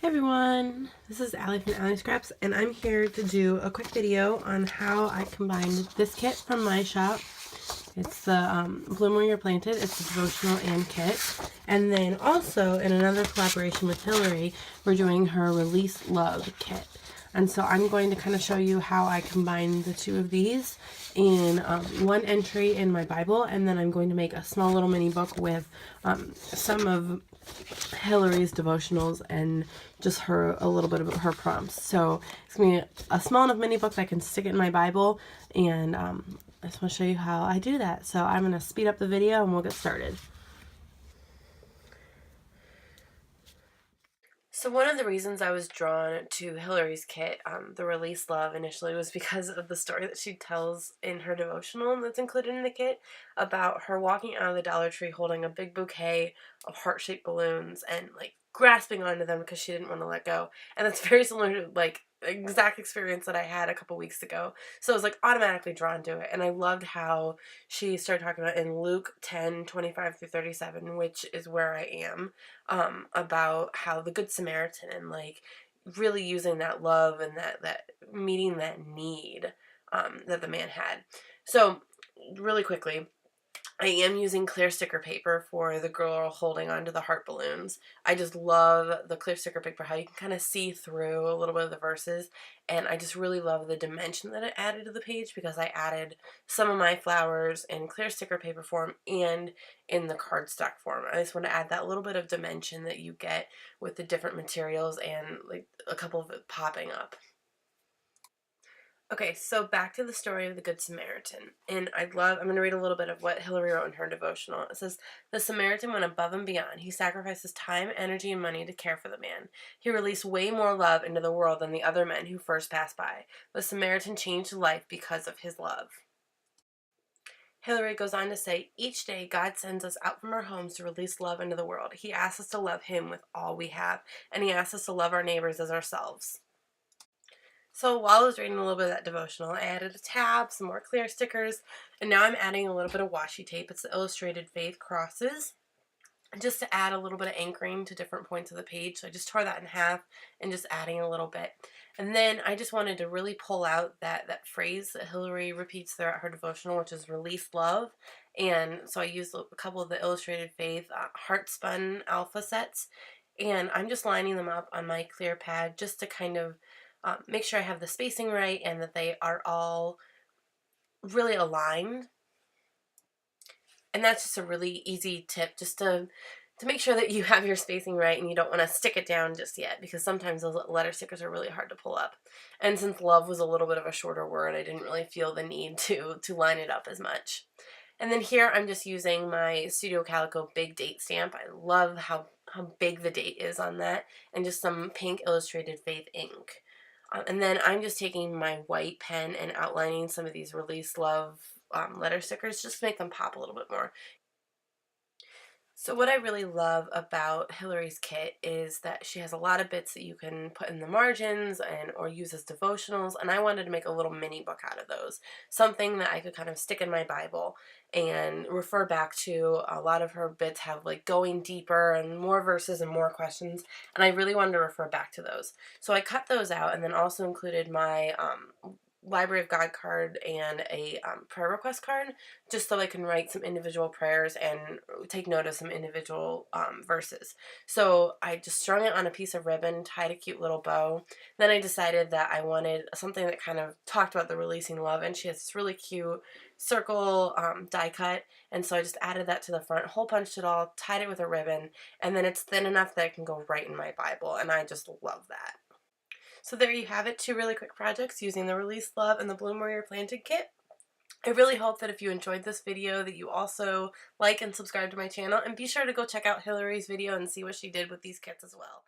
Hey everyone, this is Allie from Allie Scraps, and I'm here to do a quick video on how I combined this kit from my shop. It's the Bloom Where You're Planted. It's a devotional and kit. And then also, in another collaboration with Hillary, we're doing her Release Love kit. And so I'm going to kind of show you how I combine the two of these in one entry in my Bible, and then I'm going to make a small little mini book with some of Hillary's devotionals and just a little bit of her prompts. So it's going to be a small enough mini book that I can stick it in my Bible, and I just want to show you how I do that. So I'm going to speed up the video and we'll get started. So one of the reasons I was drawn to Hillary's kit, the Release Love, initially was because of the story that she tells in her devotional that's included in the kit about her walking out of the Dollar Tree holding a big bouquet of heart-shaped balloons and like grasping onto them because she didn't want to let go. And that's very similar to like exact experience that I had a couple weeks ago. So I was like automatically drawn to it. And I loved how she started talking about in Luke 10:25 through 37, which is where I am, about how the Good Samaritan and like really using that love and that meeting that need that the man had. So really quickly, I am using clear sticker paper for the girl holding onto the heart balloons. I just love the clear sticker paper, how you can kind of see through a little bit of the verses, and I just really love the dimension that it added to the page because I added some of my flowers in clear sticker paper form and in the cardstock form. I just want to add that little bit of dimension that you get with the different materials and like a couple of it popping up. Okay, so back to the story of the Good Samaritan. And I'm going to read a little bit of what Hillary wrote in her devotional. It says, "The Samaritan went above and beyond. He sacrificed his time, energy, and money to care for the man. He released way more love into the world than the other men who first passed by. The Samaritan changed life because of his love." Hillary goes on to say, "Each day God sends us out from our homes to release love into the world. He asks us to love him with all we have, and he asks us to love our neighbors as ourselves." So while I was reading a little bit of that devotional, I added a tab, some more clear stickers, and now I'm adding a little bit of washi tape. It's the Illustrated Faith Crosses, just to add a little bit of anchoring to different points of the page. So I just tore that in half and just adding a little bit. And then I just wanted to really pull out that phrase that Hillary repeats throughout her devotional, which is release love. And so I used a couple of the Illustrated Faith heart spun alpha sets, and I'm just lining them up on my clear pad just to kind of make sure I have the spacing right and that they are all really aligned. And that's just a really easy tip, just to make sure that you have your spacing right and you don't want to stick it down just yet, because sometimes those letter stickers are really hard to pull up. And since love was a little bit of a shorter word, I didn't really feel the need to line it up as much. And then here I'm just using my Studio Calico big date stamp. I love how big the date is on that, and just some pink Illustrated Faith ink. And then I'm just taking my white pen and outlining some of these Release Love letter stickers just to make them pop a little bit more. So what I really love about Hillary's kit is that she has a lot of bits that you can put in the margins or use as devotionals, and I wanted to make a little mini book out of those. Something that I could kind of stick in my Bible and refer back to. A lot of her bits have like going deeper and more verses and more questions, and I really wanted to refer back to those. So I cut those out and then also included my Library of God card and a prayer request card, just so I can write some individual prayers and take note of some individual verses. So I just strung it on a piece of ribbon, tied a cute little bow. Then I decided that I wanted something that kind of talked about the releasing love, and she has this really cute circle die cut, and so I just added that to the front, hole punched it all, tied it with a ribbon, and then it's thin enough that it can go right in my Bible, and I just love that. So there you have it, two really quick projects using the Release Love and the Bloom Where You're Planted kit. I really hope that if you enjoyed this video that you also like and subscribe to my channel, and be sure to go check out Hillary's video and see what she did with these kits as well.